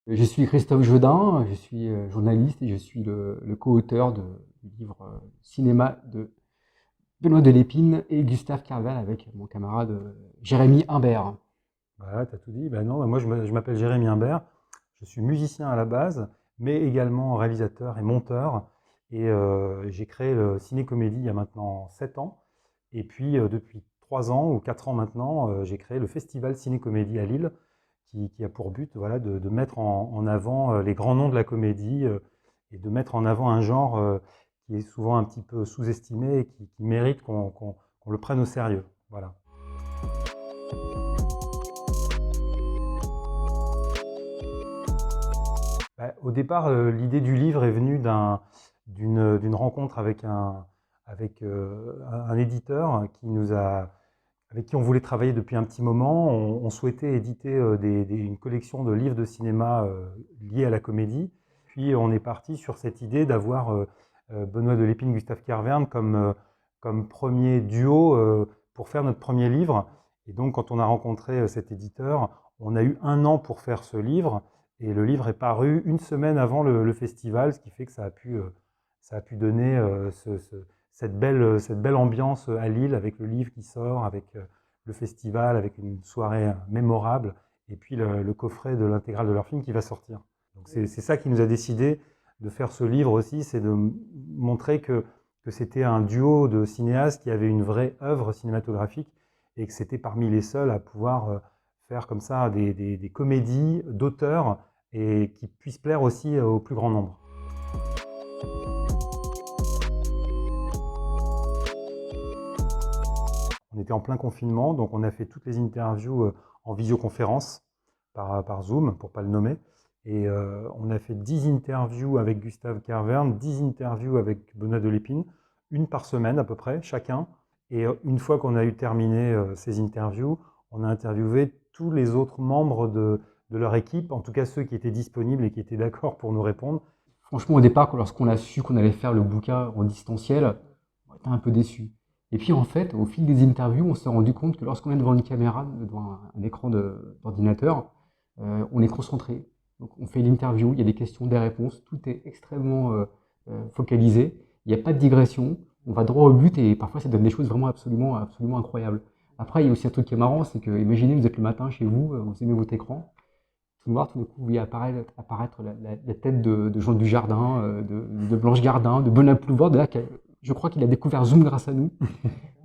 Je suis Christophe Jodin, je suis journaliste et je suis le co-auteur du livre Cinéma de Benoît Delépine et Gustave Carval avec mon camarade Jérémy Imbert. Voilà, tu as tout dit. Ben non, moi je m'appelle Jérémy Imbert, je suis musicien à la base, mais également réalisateur et monteur. Et j'ai créé le Ciné-Comédie il y a maintenant 7 ans. Et puis depuis 3 ans ou 4 ans maintenant, j'ai créé le Festival Ciné-Comédie à Lille, qui a pour but voilà, de mettre en avant les grands noms de la comédie et de mettre en avant un genre qui est souvent un petit peu sous-estimé et qui mérite qu'on le prenne au sérieux. Voilà. Bah, au départ, l'idée du livre est venue d'une rencontre avec un éditeur avec qui on voulait travailler depuis un petit moment. On souhaitait éditer une collection de livres de cinéma liés à la comédie. Puis on est parti sur cette idée d'avoir Benoît Delépine, Gustave Carverne comme premier duo pour faire notre premier livre. Et donc quand on a rencontré cet éditeur, on a eu 1 an pour faire ce livre. Et le livre est paru une semaine avant le festival, ce qui fait que ça a pu donner cette belle ambiance à Lille avec le livre qui sort, avec le festival, avec une soirée mémorable, et puis le coffret de l'intégrale de leur film qui va sortir. Donc c'est ça qui nous a décidé de faire ce livre aussi, c'est de montrer que c'était un duo de cinéastes qui avait une vraie œuvre cinématographique et que c'était parmi les seuls à pouvoir faire comme ça des comédies d'auteurs et qui puissent plaire aussi au plus grand nombre. On était en plein confinement, donc on a fait toutes les interviews en visioconférence par Zoom, pour ne pas le nommer. Et on a fait 10 interviews avec Gustave Carverne, 10 interviews avec Benoît Delépine, une par semaine à peu près, chacun. Et une fois qu'on a eu terminé ces interviews, on a interviewé tous les autres membres de leur équipe, en tout cas ceux qui étaient disponibles et qui étaient d'accord pour nous répondre. Franchement, au départ, lorsqu'on a su qu'on allait faire le bouquin en distanciel, on était un peu déçus. Et puis en fait, au fil des interviews, on s'est rendu compte que lorsqu'on est devant une caméra, devant un écran d'ordinateur, on est concentré. Donc on fait l'interview, il y a des questions, des réponses, tout est extrêmement focalisé, il n'y a pas de digression, on va droit au but et parfois ça donne des choses vraiment absolument incroyables. Après, il y a aussi un truc qui est marrant, c'est que imaginez, vous êtes le matin chez vous, vous aimez votre écran, tout noir, tout d'un coup, vous voyez apparaître la tête de Jean Dujardin, de Blanche Gardin, de Benoît Poelvoorde. Là, je crois qu'il a découvert Zoom grâce à nous.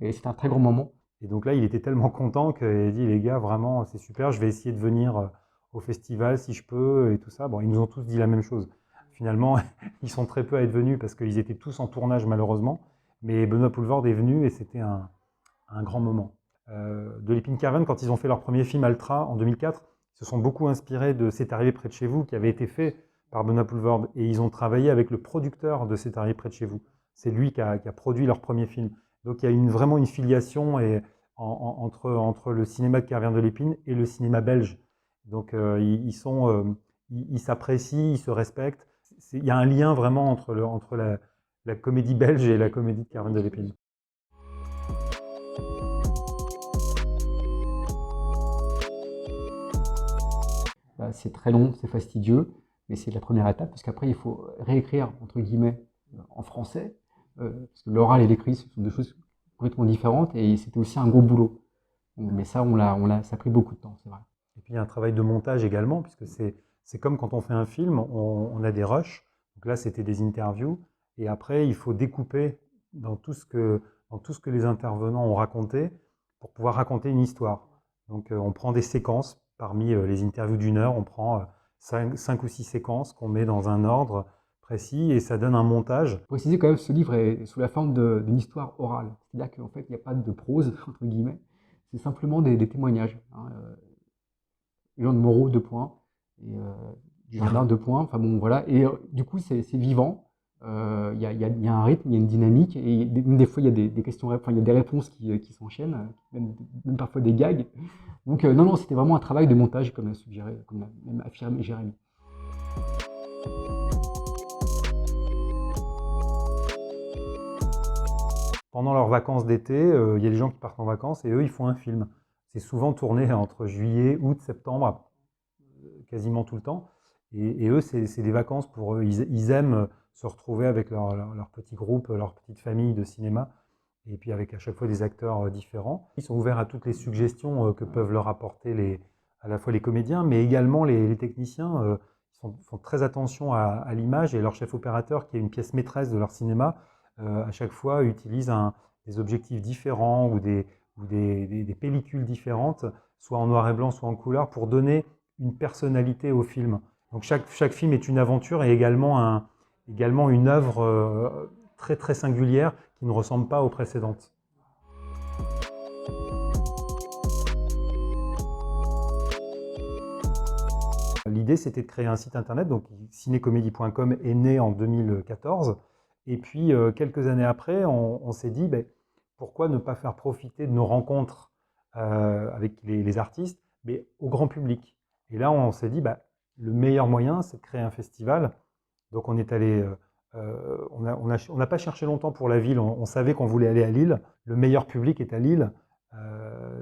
Et c'était un très grand moment. Et donc là, il était tellement content qu'il a dit, les gars, vraiment, c'est super, je vais essayer de venir au festival si je peux, et tout ça. Bon, ils nous ont tous dit la même chose. Finalement, ils sont très peu à être venus parce qu'ils étaient tous en tournage, malheureusement. Mais Benoît Poelvoorde est venu et c'était un grand moment. Delépine Carverne, quand ils ont fait leur premier film Altra en 2004, ils se sont beaucoup inspirés de C'est arrivé près de chez vous, qui avait été fait par Benoît Poelvoorde. Et ils ont travaillé avec le producteur de C'est arrivé près de chez vous. C'est lui qui a produit leur premier film. Donc il y a vraiment une filiation entre le cinéma de Carverne Delépine et le cinéma belge. Donc ils s'apprécient, ils se respectent. Il y a un lien vraiment entre la comédie belge et la comédie de Carverne Delépine. C'est très long, c'est fastidieux, mais c'est la première étape, parce qu'après, il faut réécrire, entre guillemets, en français, parce que l'oral et l'écrit, ce sont deux choses complètement différentes, et c'était aussi un gros boulot. Mais ça, ça a pris beaucoup de temps, c'est vrai. Et puis il y a un travail de montage également, puisque c'est comme quand on fait un film, on a des rushs. Donc là, c'était des interviews. Et après, il faut découper dans tout ce que les intervenants ont raconté pour pouvoir raconter une histoire. Donc on prend des séquences parmi les interviews d'1 heure, on prend 5 ou 6 séquences qu'on met dans un ordre précis et ça donne un montage. Préciser quand même, ce livre est sous la forme d'une histoire orale. C'est-à-dire qu'en fait, il n'y a pas de prose, entre guillemets. C'est simplement des témoignages. Hein. Jean de Moreau, 2 points. Et Jardin, 2 points. Enfin bon, voilà. Et du coup, c'est vivant. Il y a un rythme, il y a une dynamique. Et des fois, il y a des questions, enfin, il y a des réponses qui s'enchaînent, même parfois des gags. Donc, non, c'était vraiment un travail de montage, comme l'a suggéré, comme l'a même affirmé Jérémy. Pendant leurs vacances d'été, il y a des gens qui partent en vacances et eux, ils font un film. C'est souvent tourné entre juillet, août, septembre, quasiment tout le temps. Et eux, c'est des vacances pour eux. Ils aiment se retrouver avec leur petit groupe, leur petite famille de cinéma, et puis avec à chaque fois des acteurs différents. Ils sont ouverts à toutes les suggestions que peuvent leur apporter à la fois les comédiens, mais également les techniciens. Font très attention à l'image, et leur chef opérateur, qui est une pièce maîtresse de leur cinéma, à chaque fois utilise des objectifs différents ou des pellicules différentes, soit en noir et blanc, soit en couleur, pour donner une personnalité au film. Donc chaque film est une aventure, et également une œuvre très très singulière qui ne ressemble pas aux précédentes. L'idée, c'était de créer un site internet, donc cinécomédie.com est né en 2014. Et puis, quelques années après, on s'est dit, pourquoi ne pas faire profiter de nos rencontres avec les artistes, mais au grand public. Et là, on s'est dit, le meilleur moyen, c'est de créer un festival. Donc, on est allé, on n'a pas cherché longtemps pour la ville. On savait qu'on voulait aller à Lille. Le meilleur public est à Lille.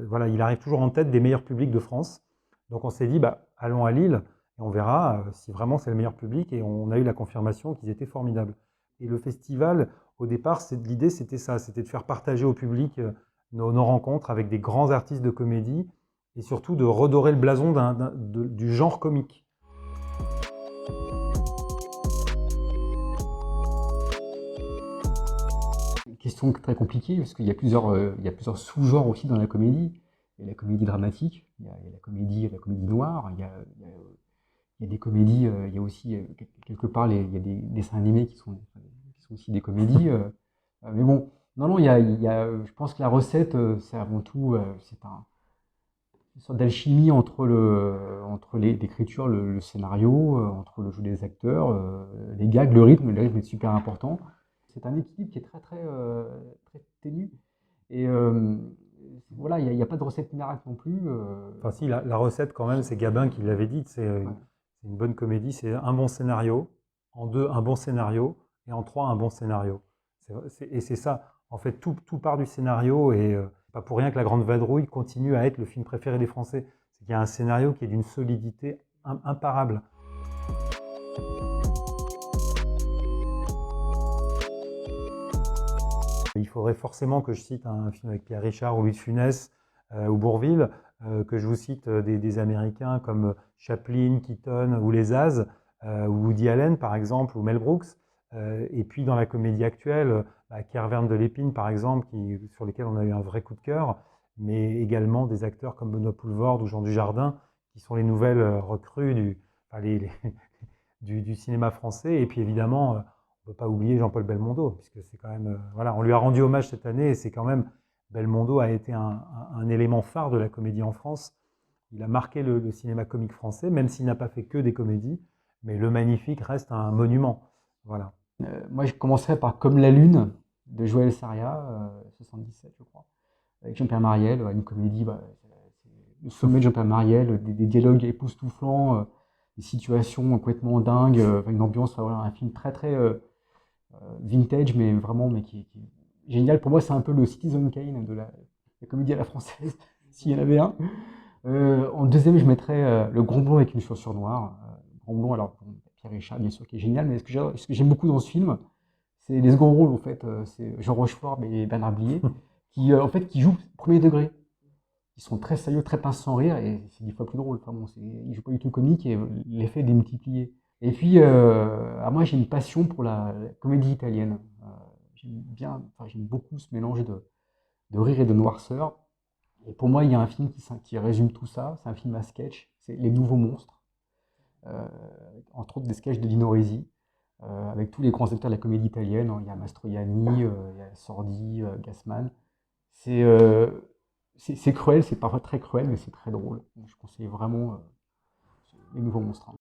Voilà, il arrive toujours en tête des meilleurs publics de France. Donc, on s'est dit, allons à Lille et on verra si vraiment c'est le meilleur public. Et on a eu la confirmation qu'ils étaient formidables. Et le festival, au départ, l'idée, c'était ça, c'était de faire partager au public nos rencontres avec des grands artistes de comédie, et surtout de redorer le blason du genre comique. Question très compliquée, parce qu'il y a plusieurs sous-genres aussi dans la comédie. Il y a la comédie dramatique, il y a la comédie noire, il y a des comédies, il y a aussi quelque part il y a des dessins animés qui sont aussi des comédies. Mais bon, non, je pense que la recette, c'est avant tout, c'est une sorte d'alchimie entre l'écriture, le scénario, entre le jeu des acteurs, les gags, le rythme. Le rythme est super important. C'est un équilibre qui est très très ténu. Et voilà, il n'y a pas de recette miracle non plus. Enfin si, la recette quand même, c'est Gabin qui l'avait dit, c'est une bonne comédie, c'est un bon scénario, en 2 un bon scénario, et en 3 un bon scénario. Et c'est ça, en fait, tout part du scénario, et pas pour rien que La Grande Vadrouille continue à être le film préféré des Français. C'est qu'il y a un scénario qui est d'une solidité imparable. Il faudrait forcément que je cite un film avec Pierre Richard ou Louis de Funès ou Bourvil, que je vous cite des Américains comme Chaplin, Keaton ou les Zaz, ou Woody Allen par exemple, ou Mel Brooks. Et puis dans la comédie actuelle, Kervern de Lépine par exemple, sur lesquels on a eu un vrai coup de cœur, mais également des acteurs comme Benoît Poelvoorde ou Jean Dujardin, qui sont les nouvelles recrues du cinéma français. Et puis évidemment, on ne peut pas oublier Jean-Paul Belmondo, puisque c'est quand même, voilà, on lui a rendu hommage cette année, et c'est quand même, Belmondo a été un élément phare de la comédie en France. Il a marqué le cinéma comique français, même s'il n'a pas fait que des comédies, mais Le Magnifique reste un monument. Voilà. Moi, je commencerai par Comme la Lune de Joël Saria, 77, je crois, avec Jean-Pierre Mariel, une comédie, c'est le sommet de Jean-Pierre Mariel, des dialogues époustouflants, des situations complètement dingues, une ambiance, voilà, un film très très vintage, mais vraiment, mais qui est génial. Pour moi, c'est un peu le Citizen Kane de la comédie à la française, s'il y en avait un. En deuxième, je mettrais Le Grand Blond avec une chaussure noire. Grand Blond, alors Pierre Richard, bien sûr, qui est génial, mais ce que j'aime beaucoup dans ce film, c'est les seconds rôles, en fait. C'est Jean Rochefort et Bernard Blier, en fait, qui jouent premier degré. Ils sont très sérieux, très pince sans rire, et c'est 10 fois plus drôle. Enfin bon, ils jouent pas du tout comique, et l'effet est démultiplié. Et puis, moi, j'ai une passion pour la comédie italienne. J'aime beaucoup ce mélange de rire et de noirceur. Et pour moi, il y a un film qui résume tout ça. C'est un film à sketch. C'est Les Nouveaux Monstres. Entre autres des sketchs de Dino Risi, avec tous les grands acteurs de la comédie italienne. Il y a Mastroianni, il y a Sordi, Gassman. C'est cruel, c'est parfois très cruel, mais c'est très drôle. Donc, je conseille vraiment Les Nouveaux Monstres.